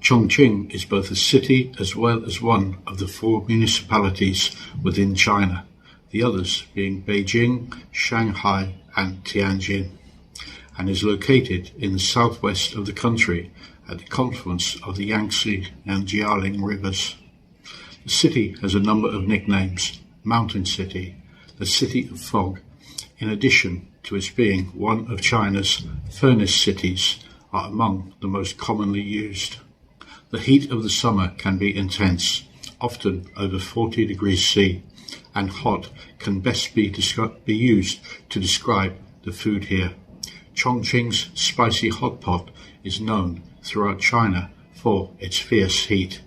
Chongqing is both a city as well as one of the 4 municipalities within China, the others being Beijing, Shanghai and Tianjin, and is located in the southwest of the country at the confluence of the Yangtze and Jialing Rivers. The city has a number of nicknames: Mountain City, the City of Fog, in addition to its being one of China's furnace cities, are among the most commonly used. The heat of the summer can be intense, often over 40 degrees C, and hot can best be used to describe the food here. Chongqing's spicy hot pot is known throughout China for its fierce heat.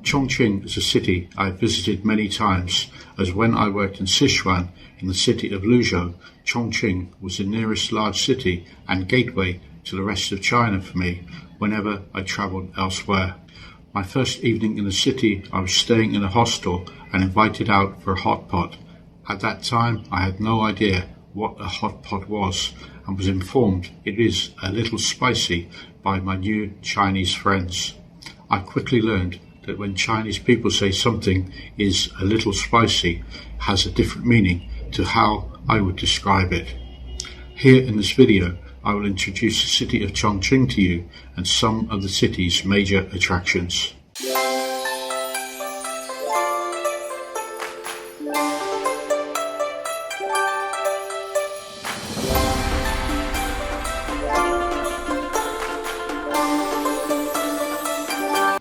Chongqing is a city I've visited many times, as when I worked in Sichuan in the city of Luzhou, Chongqing was the nearest large city and gateway to the rest of China for me whenever I travelled elsewhere. My first evening in the city, I was staying in a hostel and invited out for a hot pot. At that time, I had no idea what a hot pot was and was informed it is a little spicy by my new Chinese friends. I quickly learned that when Chinese people say something is a little spicy, it has a different meaning to how I would describe it. Here in this video, I will introduce the city of Chongqing to you and some of the city's major attractions.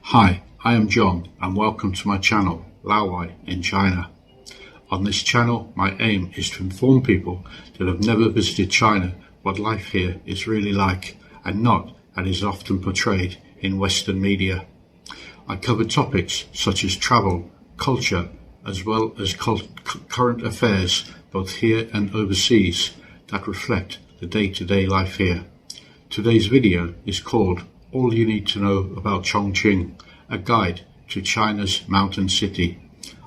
Hi, I am John and welcome to my channel, Laowai in China. On this channel, my aim is to inform people that have never visited China what life here is really like, and not as is often portrayed in Western media. I cover topics such as travel, culture, as well as current affairs both here and overseas that reflect the day-to-day life here. Today's video is called All You Need to Know About Chongqing, a guide to China's mountain city.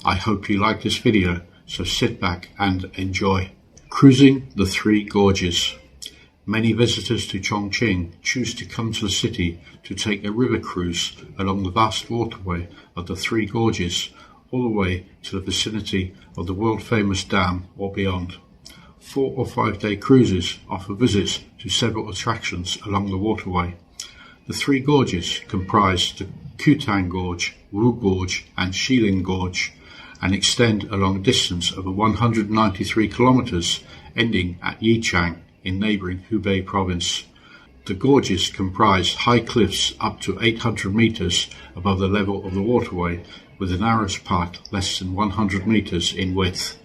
I hope you like this video, so sit back and enjoy. Cruising the Three Gorges. Many visitors to Chongqing choose to come to the city to take a river cruise along the vast waterway of the Three Gorges, all the way to the vicinity of the world-famous dam or beyond. 4 or 5 day cruises offer visits to several attractions along the waterway. The Three Gorges comprise the Kutang Gorge, Wu Gorge and Xiling Gorge, and extend along a distance of 193 kilometers, ending at Yichang in neighbouring Hubei province. The gorges comprise high cliffs up to 800 metres above the level of the waterway, with the narrowest part less than 100 metres in width.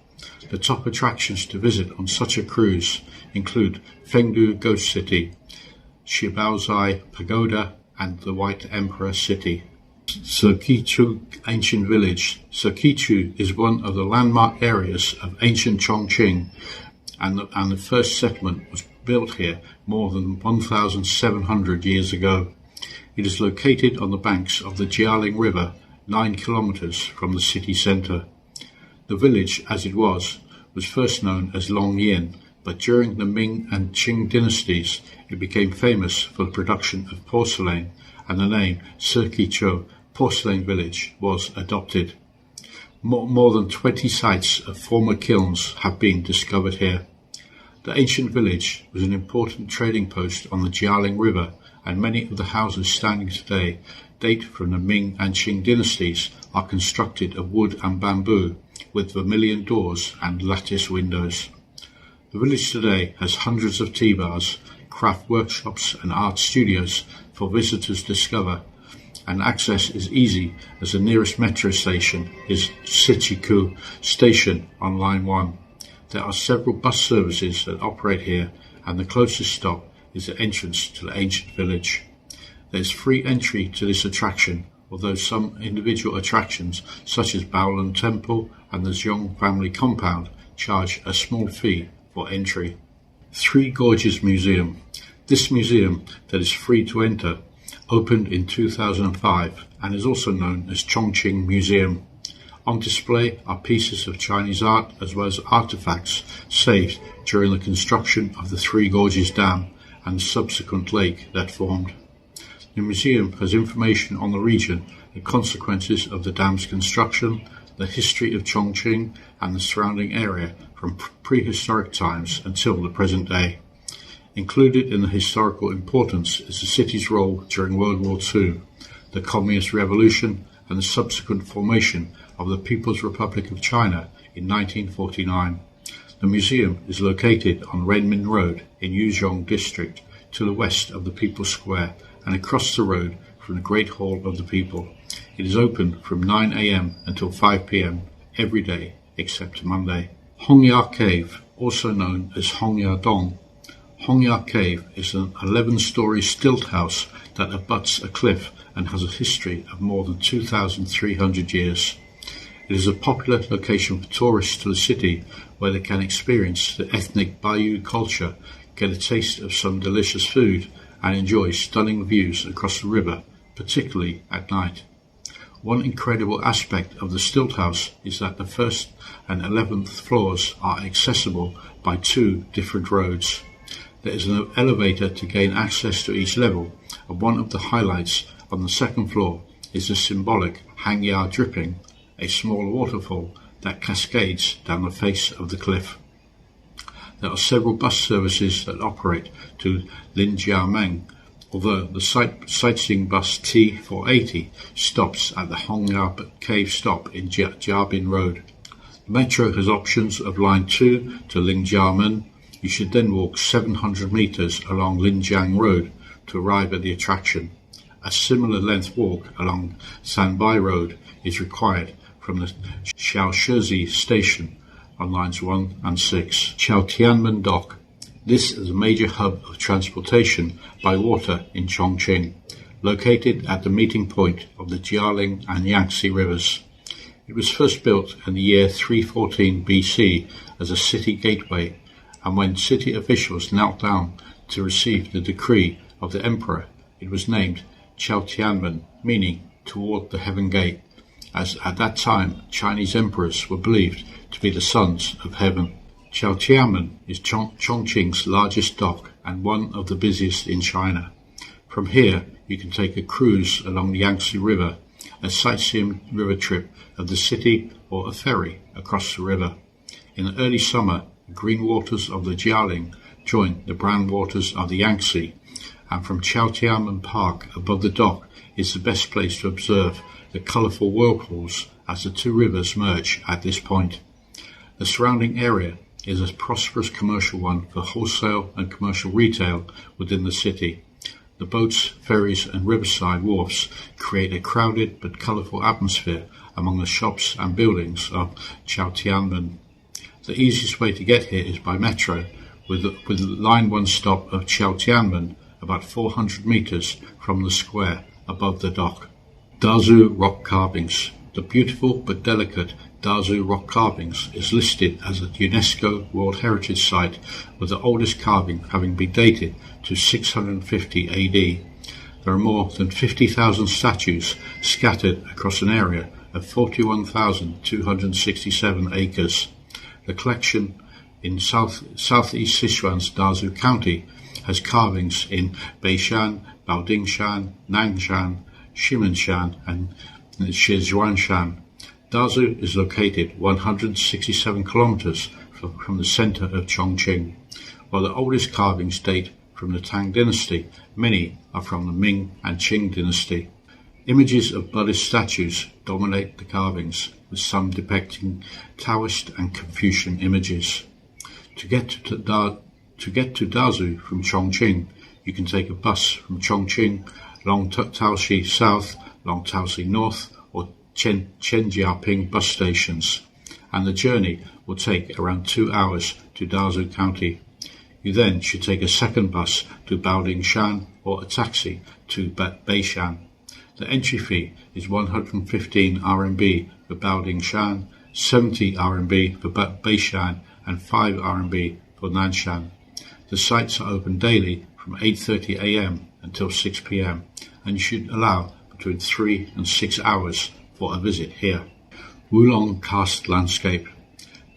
The top attractions to visit on such a cruise include Fengdu Ghost City, Shibaozai Pagoda and the White Emperor City. Sichuan Ancient Village. Sichuan is one of the landmark areas of ancient Chongqing, and the first settlement was built here more than 1,700 years ago. It is located on the banks of the Jialing River, 9 kilometers from the city centre. The village, as it was first known as Longyin, but during the Ming and Qing dynasties, it became famous for the production of porcelain, and the name Sichuan Porcelain Village was adopted. More than 20 sites of former kilns have been discovered here. The ancient village was an important trading post on the Jialing River, and many of the houses standing today date from the Ming and Qing dynasties, are constructed of wood and bamboo, with vermilion doors and lattice windows. The village today has hundreds of tea bars, craft workshops and art studios for visitors to discover, and access is easy as the nearest metro station is Sichuan Station on Line 1. There are several bus services that operate here, and the closest stop is the entrance to the ancient village. There is free entry to this attraction, although some individual attractions such as Baolan Temple and the Zhong family compound charge a small fee for entry. Three Gorges Museum. This museum that is free to enter opened in 2005 and is also known as Chongqing Museum. On display are pieces of Chinese art as well as artifacts saved during the construction of the Three Gorges Dam and the subsequent lake that formed. The The museum has information on the region, the consequences of the dam's construction, the history of Chongqing and the surrounding area from prehistoric times until the present day. Included in the historical importance is the city's role during World War II, the Communist Revolution and the subsequent formation of the People's Republic of China in 1949. The museum is located on Renmin Road in Yuzhong District to the west of the People's Square and across the road from the Great Hall of the People. It is open from 9 a.m. until 5 p.m. every day except Monday. Hongya Cave, also known as Hongya Dong. Hongya Cave is an 11-story stilt house that abuts a cliff and has a history of more than 2,300 years. It is a popular location for tourists to the city where they can experience the ethnic Bayou culture, get a taste of some delicious food, and enjoy stunning views across the river, particularly at night. One incredible aspect of the stilt house is that the first and 11th floors are accessible by 2 different roads. There is an elevator to gain access to each level, and one of the highlights on the second floor is the symbolic Hangya Dripping, a small waterfall that cascades down the face of the cliff. There are several bus services that operate to Linjiameng, although the sightseeing bus T480 stops at the Hongya Cave stop in Jiabin Road. The metro has options of Line 2 to Linjiamen. You should then walk 700 meters along Linjiang Road to arrive at the attraction. A similar length walk along Sanbai Road is required from the Xiaoshizi station on lines 1 and 6. Tianmen Dock. This is a major hub of transportation by water in Chongqing, located at the meeting point of the Jialing and Yangtze Rivers. It was first built in the year 314 BC as a city gateway, and when city officials knelt down to receive the decree of the emperor, it was named Tianmen, meaning toward the heaven gate, as at that time Chinese emperors were believed to be the sons of heaven. Tianmen is Chongqing's largest dock and one of the busiest in China. From here you can take a cruise along the Yangtze River, a sightseeing river trip of the city, or a ferry across the river. In the early summer, the green waters of the Jialing join the brown waters of the Yangtze, and from Tianmen Park above the dock is the best place to observe the colourful whirlpools as the 2 rivers merge at this point. The surrounding area is a prosperous commercial one for wholesale and commercial retail within the city. The boats, ferries and riverside wharfs create a crowded but colourful atmosphere among the shops and buildings of Tianmen. The easiest way to get here is by metro, with line 1 stop of Tianmen about 400 metres from the square above the dock. Dazu rock carvings. The beautiful but delicate Dazu rock carvings is listed as a UNESCO World Heritage Site, with the oldest carving having been dated to 650 AD. There are more than 50,000 statues scattered across an area of 41,267 acres. The collection in southeast Sichuan's Dazu County has carvings in Beishan, Baodingshan, Nangshan, Shimenshan and Sichuanshan. Dazu is located 167 kilometers from the center of Chongqing. While the oldest carvings date from the Tang dynasty, many are from the Ming and Qing dynasty. Images of Buddhist statues dominate the carvings, with some depicting Taoist and Confucian images. To get to Dazu from Chongqing, you can take a bus from Chongqing, Longtaoxi South, Longtaoxi North, or Chenjiaping bus stations, and the journey will take around 2 hours to Dazu County. You then should take a second bus to Baodingshan or a taxi to Beishan. The entry fee is 115 RMB for Baodingshan, 70 RMB for Beishan, and 5 RMB for Nanshan. The sites are open daily from 8:30 a.m. until 6 p.m. and you should allow between 3 and 6 hours for a visit here. Wulongcast Landscape.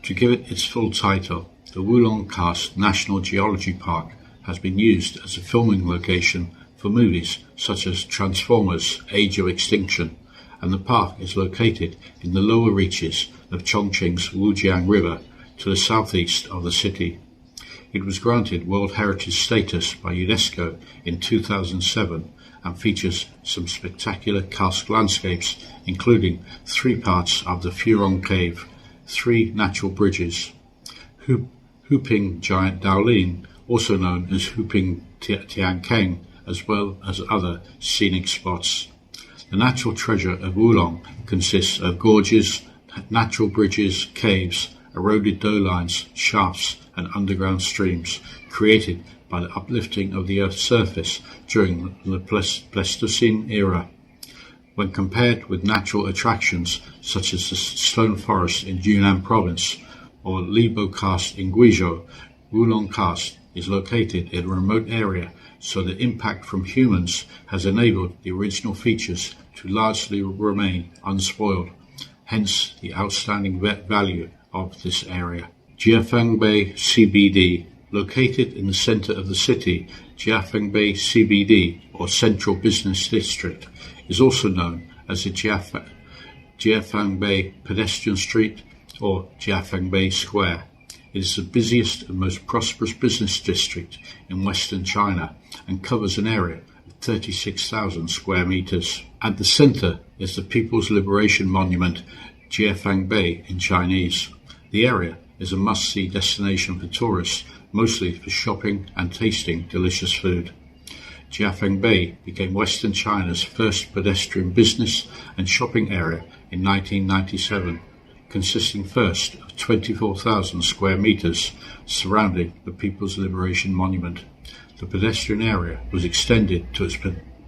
To give it its full title, the Wulongcast National Geology Park has been used as a filming location for movies such as Transformers: Age of Extinction, and the park is located in the lower reaches of Chongqing's Wujiang River to the southeast of the city. It was granted World Heritage status by UNESCO in 2007 and features some spectacular karst landscapes, including 3 parts of the Furong Cave, 3 natural bridges, Hooping Giant Daolin, also known as Hooping Tiankeng, as well as other scenic spots. The natural treasure of Wulong consists of gorges, natural bridges, caves, eroded dolines, shafts, and underground streams created by the uplifting of the Earth's surface during the Pleistocene era. When compared with natural attractions such as the stone forest in Yunnan province or Libo Karst in Guizhou, Wulongcast is located in a remote area, so the impact from humans has enabled the original features to largely remain unspoiled, hence the outstanding value of this area. Jiafengbe CBD. Located in the center of the city, Jiafengbe CBD, or Central Business District, is also known as the Jiafengbe Pedestrian Street or Jiafengbe Square. It is the busiest and most prosperous business district in western China and covers an area of 36,000 square meters. At the center is the People's Liberation Monument, Jiafengbe in Chinese. The area is a must-see destination for tourists, mostly for shopping and tasting delicious food. Jiafengbe became Western China's first pedestrian business and shopping area in 1997, consisting first of 24,000 square meters surrounding the People's Liberation Monument. The pedestrian area was extended to its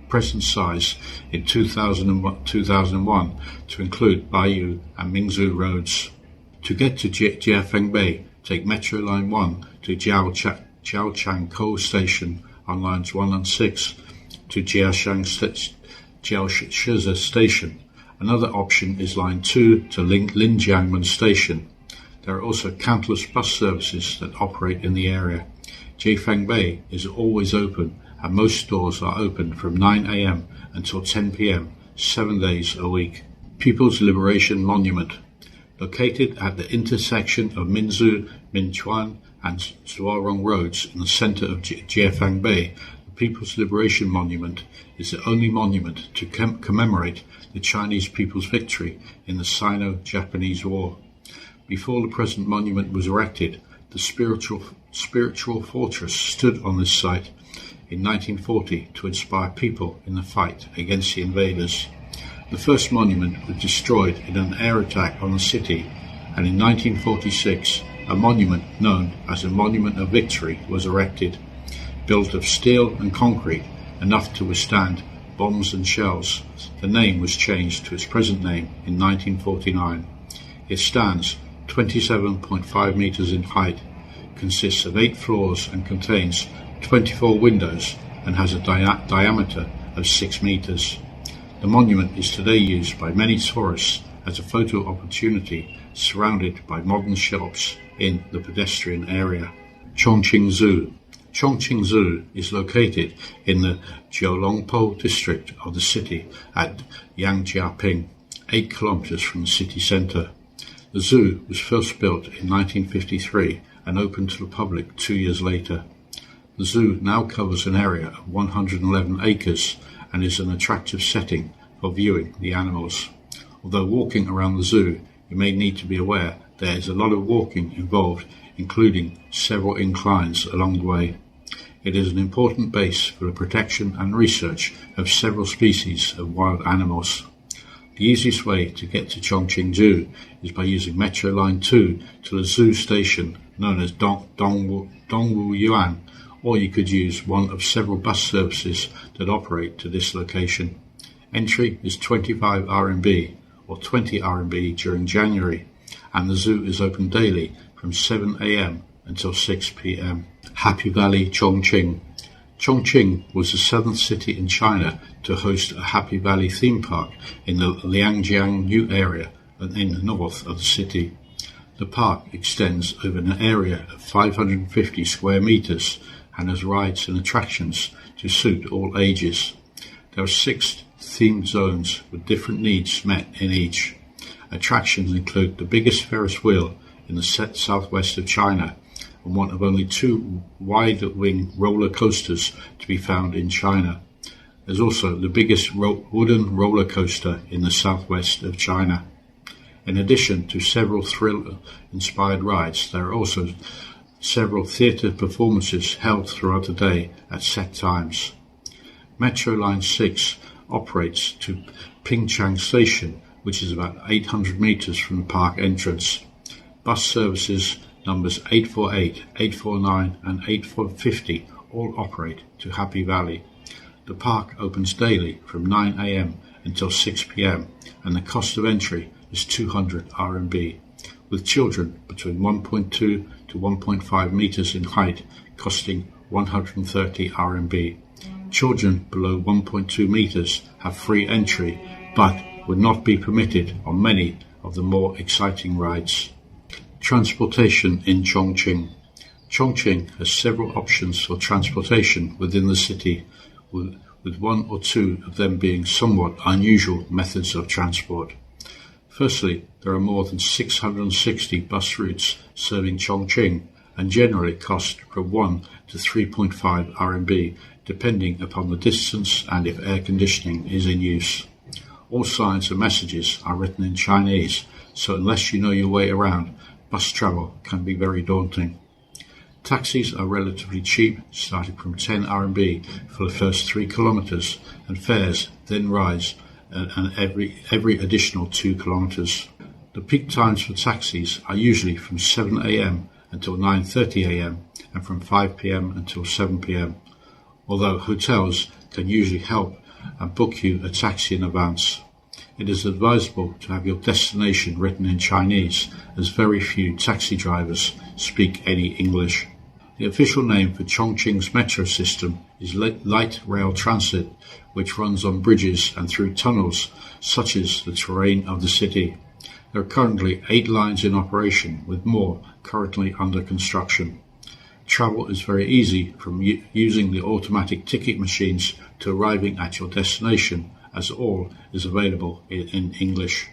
present size in 2001 to include Baiyu and Mingzhu roads. To get to Jiafengbe, take Metro Line 1 to Jiaochangkou Station on Lines 1 and 6 to Jiaoshize Station. Another option is Line 2 to Linjiangmen Station. There are also countless bus services that operate in the area. Jiafengbe is always open, and most stores are open from 9 a.m. until 10 p.m. 7 days a week. People's Liberation Monument. Located at the intersection of Minzu, Minchuan, and Zuorong roads in the center of Jiafengbe, the People's Liberation Monument is the only monument to commemorate the Chinese people's victory in the Sino-Japanese War. Before the present monument was erected, the spiritual fortress stood on this site in 1940 to inspire people in the fight against the invaders. The first monument was destroyed in an air attack on the city, and in 1946 a monument known as the Monument of Victory was erected, built of steel and concrete enough to withstand bombs and shells. The name was changed to its present name in 1949. It stands 27.5 meters in height, consists of 8 floors and contains 24 windows and has a diameter of 6 meters. The monument is today used by many tourists as a photo opportunity, surrounded by modern shops in the pedestrian area. Chongqing Zoo. Chongqing Zoo is located in the Jiulongpo district of the city at Yangtze, 8 kilometers from the city centre. The zoo was first built in 1953 and opened to the public 2 years later. The zoo now covers an area of 111 acres and is an attractive setting for viewing the animals. Although walking around the zoo, you may need to be aware there is a lot of walking involved, including several inclines along the way. It is an important base for the protection and research of several species of wild animals. The easiest way to get to Chongqing Zoo is by using Metro Line 2 to the zoo station known as Dongwu Yuan, or you could use one of several bus services that operate to this location. Entry is 25 RMB or 20 RMB during January, and the zoo is open daily from 7 a.m. until 6 p.m. Happy Valley, Chongqing. Chongqing was the seventh city in China to host a Happy Valley theme park in the Liangjiang New area in the north of the city. The park extends over an area of 550 square meters and has rides and attractions to to suit all ages. There are 6 themed zones with different needs met in each. Attractions include the biggest Ferris wheel in the southwest of China and one of only 2 wide-wing roller coasters to be found in China. There's also the biggest wooden roller coaster in the southwest of China. In addition to several thrill-inspired rides, there are also several theatre performances held throughout the day at set times. Metro Line 6 operates to Pingchang Station, which is about 800 metres from the park entrance. Bus services numbers 848, 849 and 850 all operate to Happy Valley. The park opens daily from 9 a.m. until 6 p.m. and the cost of entry is 200 RMB, with children between 1.2 to 1.5 metres in height costing 130 RMB. Children below 1.2 metres have free entry but would not be permitted on many of the more exciting rides. Transportation in Chongqing. Chongqing has several options for transportation within the city, with 1 or 2 of them being somewhat unusual methods of transport. Firstly, there are more than 660 bus routes serving Chongqing and generally cost from 1 to 3.5 RMB, depending upon the distance and if air conditioning is in use. All signs and messages are written in Chinese, so unless you know your way around, bus travel can be very daunting. Taxis are relatively cheap, starting from 10 RMB for the first 3 kilometers, and fares then rise and every additional 2 kilometers. The peak times for taxis are usually from 7 a.m. until 9:30 a.m. and from 5 p.m. until 7 p.m. Although hotels can usually help and book you a taxi in advance. It is advisable to have your destination written in Chinese, as very few taxi drivers speak any English. The official name for Chongqing's metro system is light rail transit, which runs on bridges and through tunnels, such as the terrain of the city. There are currently 8 lines in operation, with more currently under construction. Travel is very easy from using the automatic ticket machines to arriving at your destination, as all is available in English.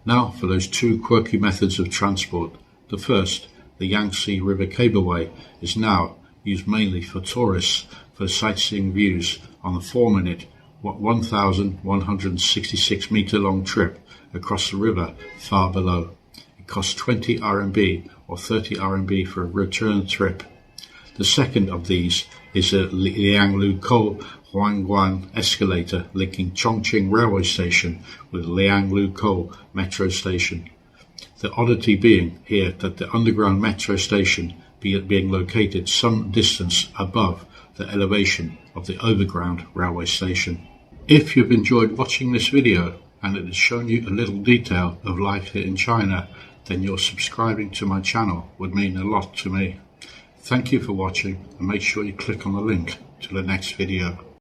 Now for those 2 quirky methods of transport. The first, the Yangtze River Cableway, is now used mainly for tourists for sightseeing views on the 4-minute, 1,166 metre long trip across the river far below. It costs 20 RMB or 30 RMB for a return trip. The second of these is a Lianglukou Huangguan escalator linking Chongqing railway station with Lianglukou metro station. The oddity being here that the underground metro station being located some distance above the elevation of the overground railway station. If you've enjoyed watching this video and it has shown you a little detail of life here in China, then your subscribing to my channel would mean a lot to me. Thank you for watching and make sure you click on the link to the next video.